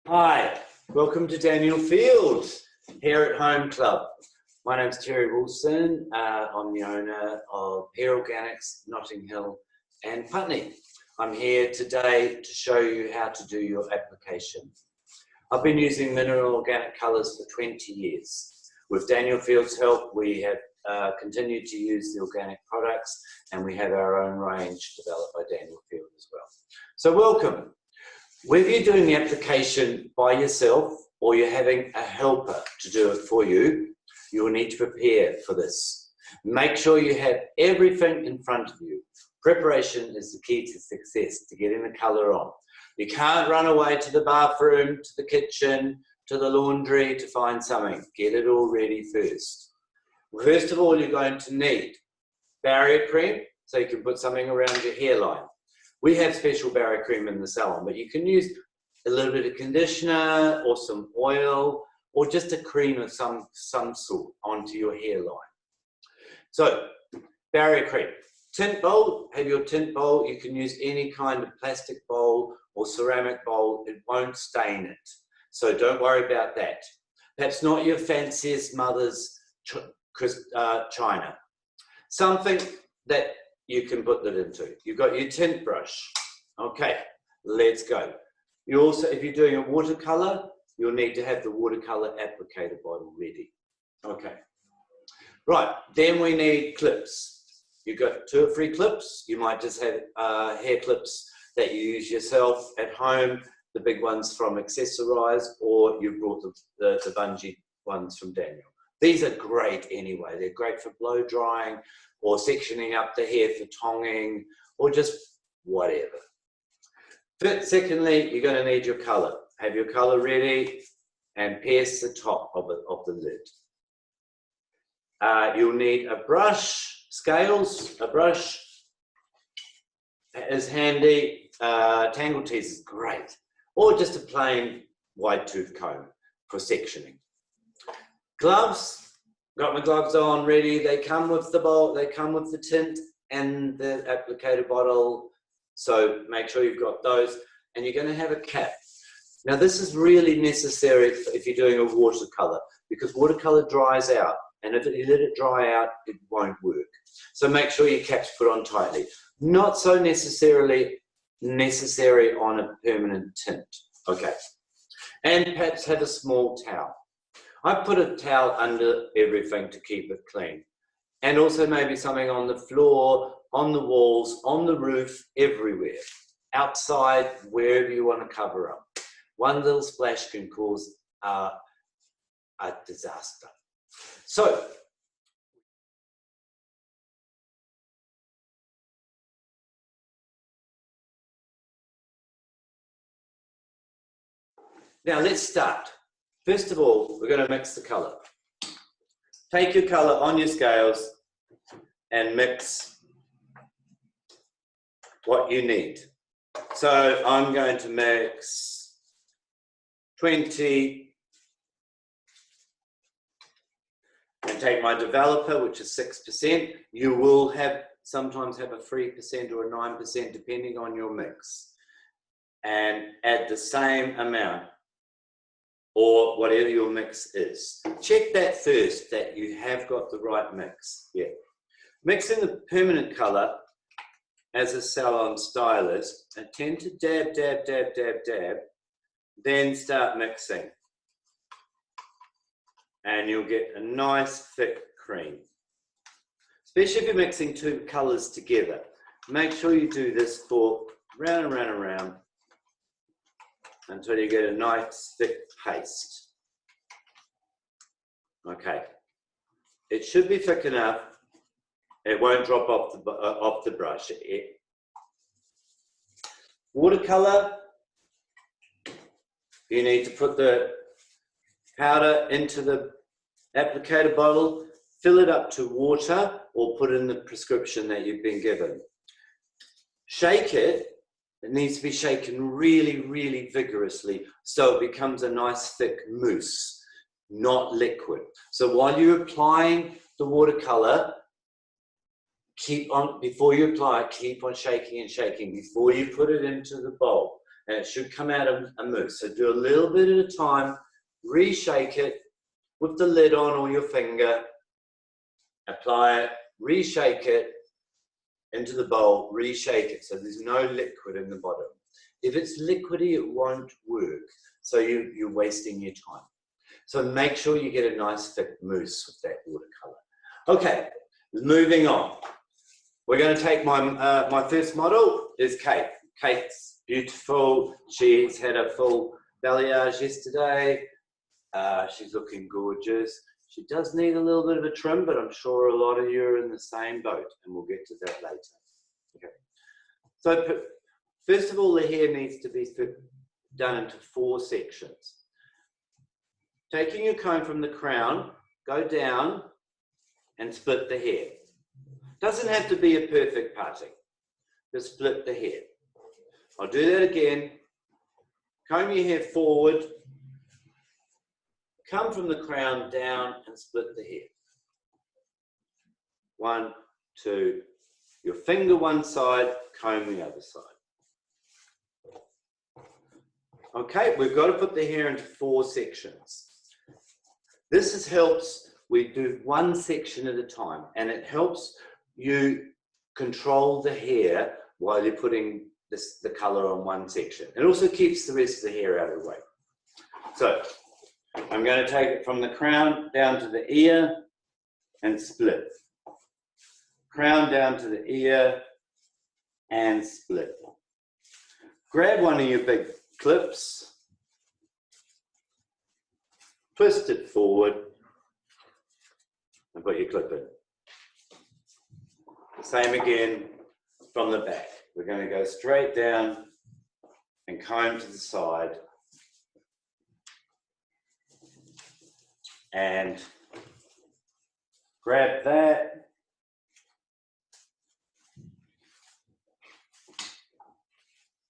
Hi, welcome to Daniel Fields here at Home Club. My name's Terry Wilson. I'm the owner of Hair Organics, Notting Hill and Putney. I'm here today to show you how to do your application. I've been using mineral organic colours for 20 years. With Daniel Fields' help, we have continued to use the organic products, and we have our own range developed by Daniel Fields as well. So welcome. Whether you're doing the application by yourself or you're having a helper to do it for you, you will need to prepare for this. Make sure you have everything in front of you. Preparation is the key to success, to getting the colour on. You can't run away to the bathroom, to the kitchen, to the laundry to find something. Get it all ready first. First of all, you're going to need barrier cream, so you can put something around your hairline. We have special barrier cream in the salon, but you can use a little bit of conditioner or some oil or just a cream of some sort onto your hairline. So, barrier cream. Tint bowl, have your tint bowl. You can use any kind of plastic bowl or ceramic bowl. It won't stain it. So don't worry about that. That's not your fanciest mother's china. Something that you can put that into. You've got your tint brush. Okay, let's go. You also, if you're doing a watercolor, you'll need to have the watercolor applicator bottle ready. Okay. Right, then we need clips. You've got 2 or 3 clips. You might just have hair clips that you use yourself at home, the big ones from Accessorize, or you brought the bungee ones from Daniel. These are great anyway. They're great for blow drying or sectioning up the hair for tonging or just whatever. Secondly, you're going to need your colour. Have your colour ready and pierce the top of the lid. You'll need a brush, scales, a brush is handy. Tangle tease is great. Or just a plain wide tooth comb for sectioning. Gloves, got my gloves on ready. They come with the bowl, they come with the tint and the applicator bottle. So make sure you've got those, and you're going to have a cap. Now this is really necessary if you're doing a watercolor, because watercolor dries out, and if you let it dry out, it won't work. So make sure your cap's put on tightly. Not so necessarily necessary on a permanent tint. Okay. And perhaps have a small towel. I put a towel under everything to keep it clean. And also maybe something on the floor, on the walls, on the roof, everywhere. Outside, wherever you want to cover up. One little splash can cause a disaster. So, now let's start. First of all, we're going to mix the colour. Take your colour on your scales and mix what you need. So I'm going to mix 20 and take my developer, which is 6%. You will sometimes have a 3% or a 9% depending on your mix. And add the same amount, or whatever your mix is. Check that first, that you have got the right mix. Yeah. Mixing the permanent colour as a salon stylist, I tend to dab, dab, dab, dab, dab, then start mixing. And you'll get a nice thick cream. Especially if you're mixing 2 colours together. Make sure you do this for round and round and round, until you get a nice thick paste. Okay, it should be thick enough. It won't drop off the brush. Watercolor, you need to put the powder into the applicator bottle, fill it up to water, or put in the prescription that you've been given. Shake it. It needs to be shaken really, really vigorously so it becomes a nice thick mousse, not liquid. So while you're applying the watercolor, before you apply it, keep on shaking and shaking before you put it into the bowl. and it should come out of a mousse. So do a little bit at a time, reshake it with the lid on or your finger, apply it, reshake it into the bowl, reshake it so there's no liquid in the bottom. If it's liquidy, it won't work, so you're wasting your time. So make sure you get a nice thick mousse with that watercolor. Okay, moving on. We're going to take my first model is Kate. Kate's beautiful. She's had a full balayage yesterday. She's looking gorgeous. She does need a little bit of a trim, but I'm sure a lot of you are in the same boat, and we'll get to that later. Okay. So first of all, the hair needs to be done into 4 sections. Taking your comb from the crown, go down and split the hair. Doesn't have to be a perfect parting. Just split the hair. I'll do that again. Comb your hair forward. Come from the crown down and split the hair. 1, 2. Your finger one side, comb the other side. Okay, we've got to put the hair into 4 sections. This helps, we do 1 section at a time, and it helps you control the hair while you're putting the colour on 1 section. It also keeps the rest of the hair out of the way. So, I'm going to take it from the crown down to the ear and split. Crown down to the ear and split. Grab one of your big clips, twist it forward, and put your clip in. Same again from the back. We're going to go straight down and comb to the side and grab that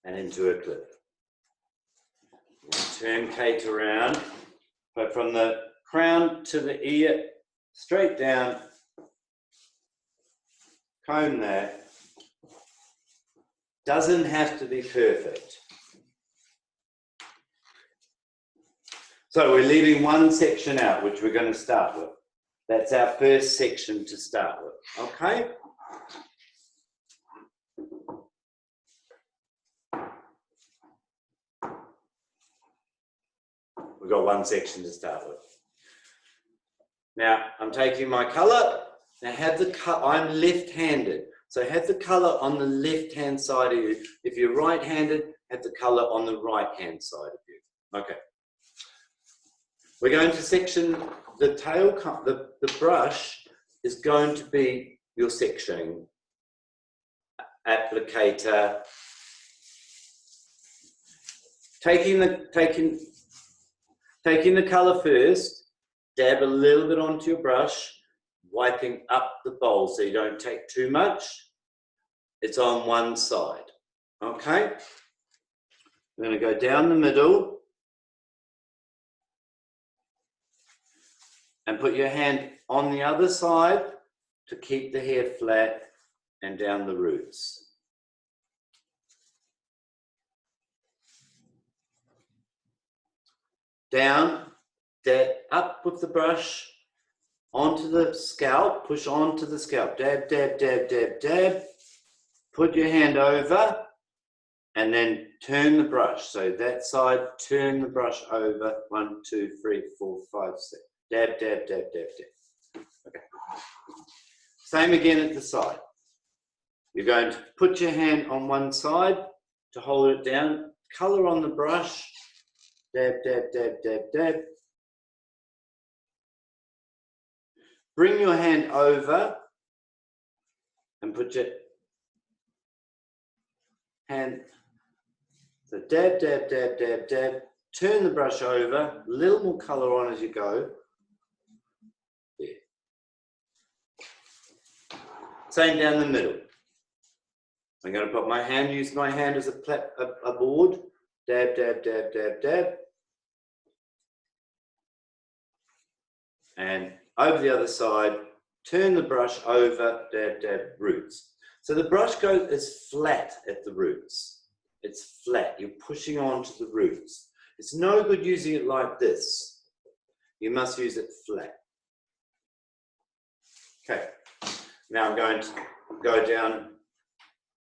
and into a clip. Turn Kate around, but from the crown to the ear, straight down, comb that. Doesn't have to be perfect. So we're leaving 1 section out, which we're going to start with. That's our first section to start with, okay? We've got 1 section to start with. Now, I'm taking my colour. Now, have the I'm left-handed, so have the colour on the left-hand side of you. If you're right-handed, have the colour on the right-hand side of you. Okay. We're going to section the tail. The brush is going to be your sectioning applicator. Taking the colour first, dab a little bit onto your brush, wiping up the bowl so you don't take too much. It's on 1 side, okay? We're going to go down the middle and put your hand on the other side to keep the hair flat and down the roots. Down, up with the brush, onto the scalp, push onto the scalp, dab, dab, dab, dab, dab. Put your hand over and then turn the brush. So that side, turn the brush over. 1, 2, 3, 4, 5, 6. Dab, dab, dab, dab, dab. Okay. Same again at the side. You're going to put your hand on 1 side to hold it down. Colour on the brush. Dab, dab, dab, dab, dab. Bring your hand over and put your hand, so dab, dab, dab, dab, dab. Turn the brush over, a little more colour on as you go. There. Same down the middle. I'm going to put my hand, use my hand as a board. Dab, dab, dab, dab, dab. And over the other side, turn the brush over, dab, dab, roots. So the brush is flat at the roots. it's flat. You're pushing onto the roots. It's no good using it like this. You must use it flat. Okay, now I'm going to go down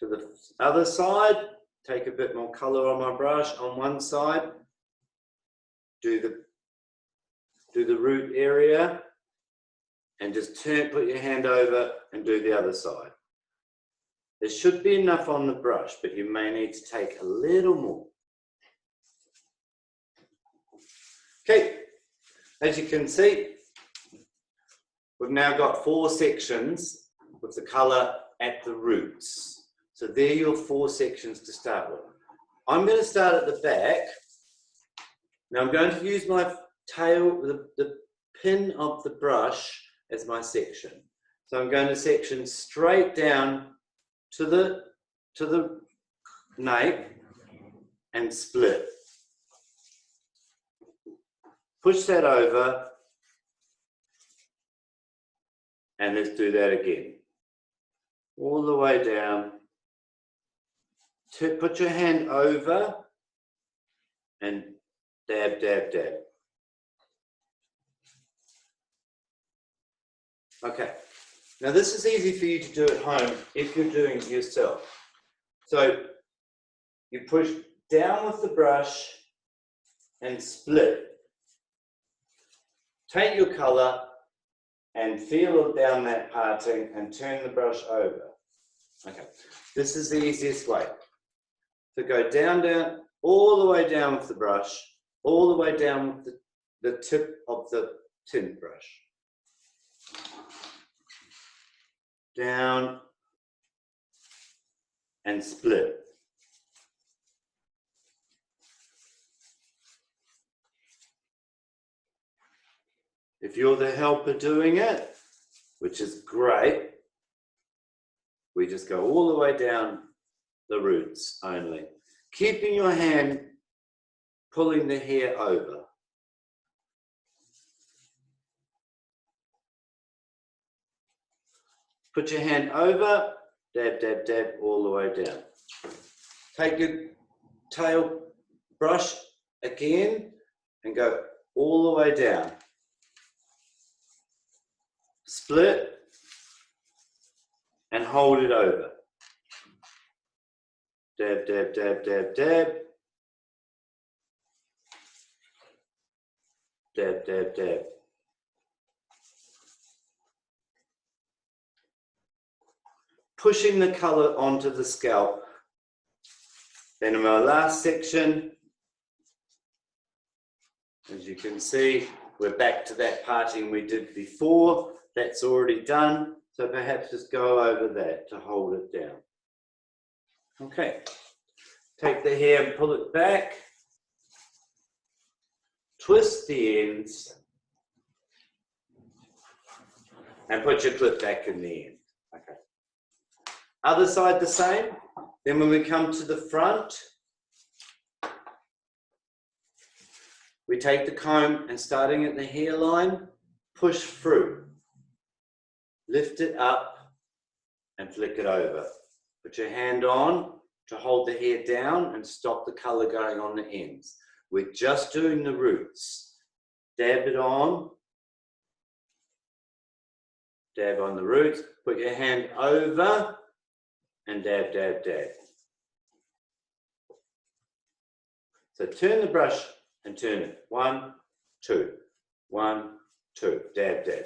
to the other side, take a bit more colour on my brush on one side, do the root area, and just put your hand over and do the other side. There should be enough on the brush, but you may need to take a little more. Okay, as you can see, we've now got 4 sections with the colour at the roots. So there are your 4 sections to start with. I'm going to start at the back. Now I'm going to use my tail, the pin of the brush as my section. So I'm going to section straight down to the nape and split. Push that over, and let's do that again. All the way down. Put your hand over and dab, dab, dab. Okay, now this is easy for you to do at home if you're doing it yourself. So you push down with the brush and split. Take your colour and feel down that parting and turn the brush over. Okay, this is the easiest way. So go down, down, all the way down with the brush, all the way down with the tip of the tint brush. Down and split. If you're the helper doing it, which is great, we just go all the way down the roots only, keeping your hand pulling the hair over. Put your hand over, dab, dab, dab, all the way down. Take your tail brush again and go all the way down. Split and hold it over. Dab, dab, dab, dab, dab. Dab, dab, dab. Pushing the colour onto the scalp. Then in my last section, as you can see, we're back to that parting we did before. That's already done, so perhaps just go over that to hold it down. Okay, take the hair and pull it back. Twist the ends and put your clip back in the end. Okay. Other side the same. Then when we come to the front, we take the comb and starting at the hairline, push through. Lift it up and flick it over. Put your hand on to hold the hair down and stop the colour going on the ends. We're just doing the roots. Dab it on. Dab on the roots. Put your hand over and dab, dab, dab. So turn the brush and turn it. 1, 2, 1, 2. Dab, dab.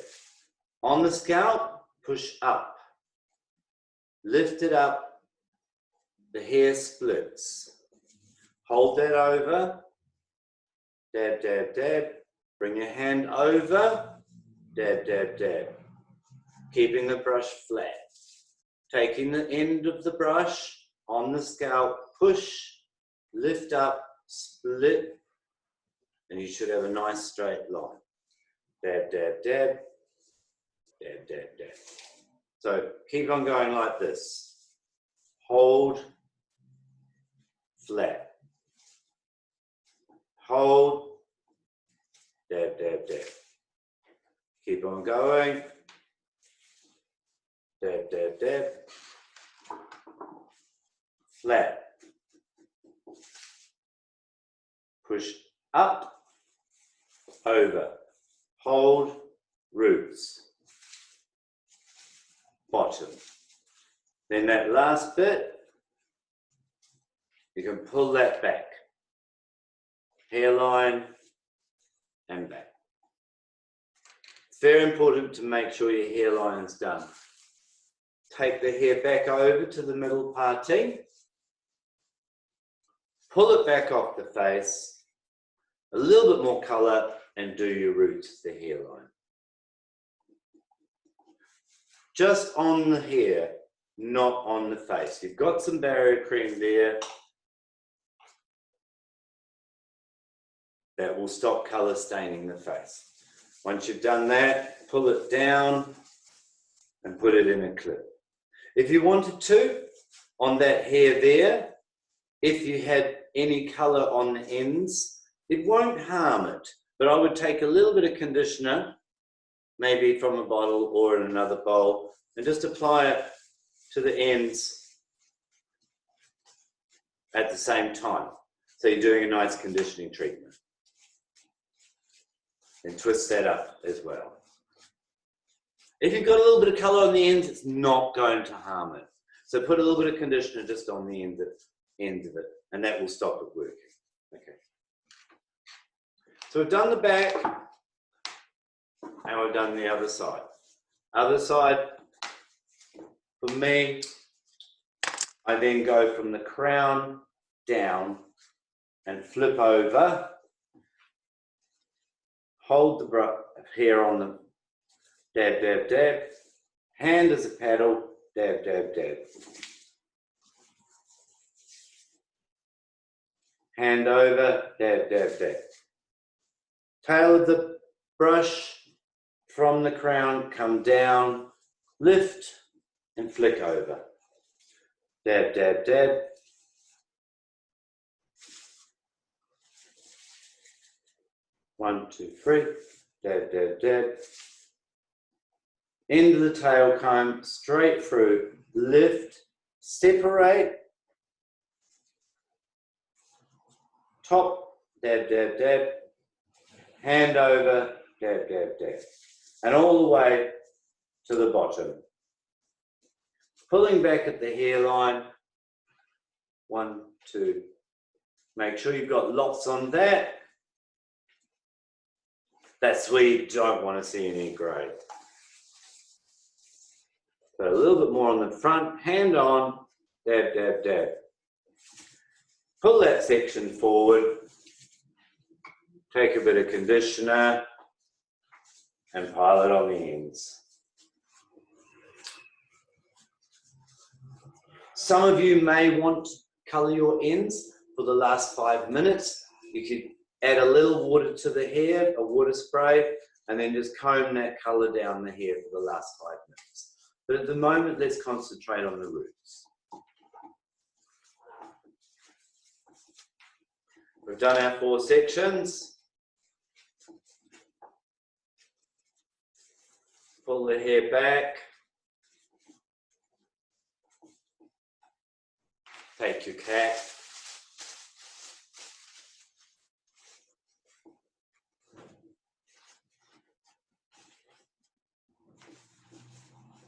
On the scalp, push up. Lift it up. The hair splits. Hold that over. Dab, dab, dab. Bring your hand over. Dab, dab, dab. Keeping the brush flat. Taking the end of the brush on the scalp, push, lift up, split, and you should have a nice straight line. Dab, dab, dab. Dab, dab, dab. So keep on going like this. Hold, flat. Hold, dab, dab, dab. Keep on going. Dab, dab, dab. Flat. push up, over, hold, roots, bottom. Then that last bit, you can pull that back, hairline and back. It's very important to make sure your hairline is done. Take the hair back over to the middle parting, pull it back off the face, a little bit more colour, and do your roots, the hairline. Just on the hair, not on the face. You've got some barrier cream there. That will stop colour staining the face. Once you've done that, pull it down and put it in a clip. If you wanted to, on that hair there, if you had any colour on the ends, it won't harm it. But I would take a little bit of conditioner, maybe from a bottle or in another bowl, and just apply it to the ends at the same time. So you're doing a nice conditioning treatment. And twist that up as well. If you've got a little bit of colour on the ends, it's not going to harm it. So put a little bit of conditioner just on the end of it, and that will stop it working. Okay. So we've done the back, and we've done the other side. Other side, for me, I then go from the crown down and flip over. Hold the hair on the dab, dab, dab. Hand as a paddle, dab, dab, dab. Hand over, dab, dab, dab. Tail of the brush from the crown, come down, lift and flick over. Dab, dab, dab. One, two, three, dab, dab, dab. End of the tail comb, straight through, lift, separate, top, dab, dab, dab, hand over, dab, dab, dab, and all the way to the bottom. Pulling back at the hairline, 1, 2, make sure you've got lots on that. That's where you don't want to see any grey. So a little bit more on the front, hand on, dab, dab, dab. Pull that section forward, take a bit of conditioner and pile it on the ends. Some of you may want to colour your ends for the last 5 minutes. You could add a little water to the hair, a water spray, and then just comb that colour down the hair for the last 5 minutes. But at the moment, let's concentrate on the roots. We've done our 4 sections. Pull the hair back. Take your cap.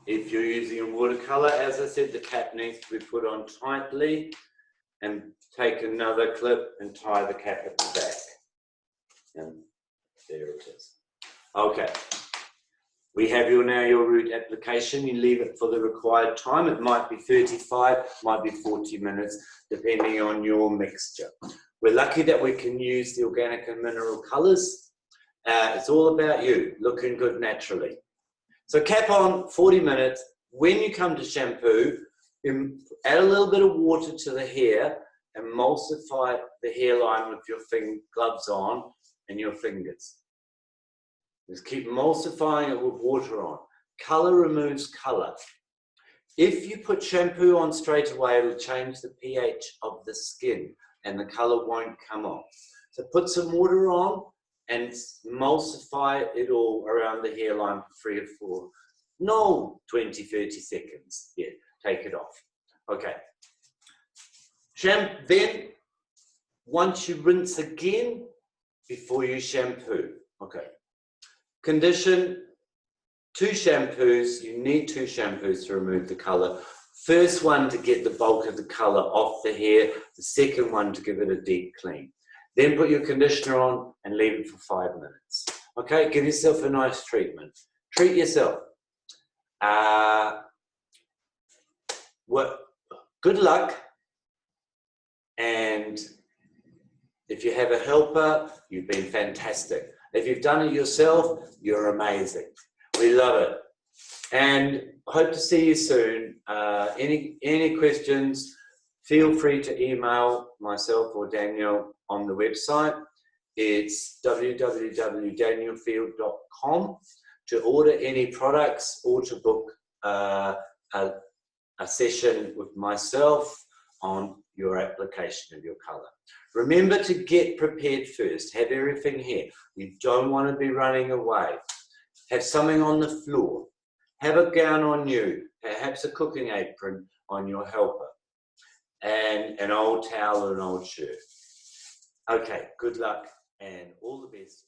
If you're using a watercolour, as I said, the cap needs to be put on tightly, and take another clip and tie the cap at the back. And there it is. Okay. We have your root application. You leave it for the required time. It might be 35, might be 40 minutes, depending on your mixture. We're lucky that we can use the organic and mineral colours. It's all about you, looking good naturally. So cap on 40 minutes. When you come to shampoo, add a little bit of water to the hair, emulsify the hairline with your gloves on and your fingers. Just keep emulsifying it with water on. Colour removes colour. If you put shampoo on straight away, it'll change the pH of the skin and the colour won't come off. So put some water on and emulsify it all around the hairline for 3 or 4, 20, 30 seconds. Yeah, take it off. Okay. Then once you rinse again before you shampoo. Okay. Condition, 2 shampoos. You need 2 shampoos to remove the colour. First one to get the bulk of the colour off the hair, the second one to give it a deep clean. Then put your conditioner on and leave it for 5 minutes. Okay, give yourself a nice treatment. Treat yourself. Good luck, and if you have a helper, you've been fantastic. If you've done it yourself, you're amazing. We love it. And hope to see you soon. Any questions, feel free to email myself or Daniel on the website. It's www.danielfield.com to order any products or to book a session with myself on your application of your colour. Remember to get prepared first. Have everything here. You don't want to be running away. Have something on the floor. Have a gown on you. Perhaps a cooking apron on your helper. And an old towel or an old shirt. Okay, good luck and all the best.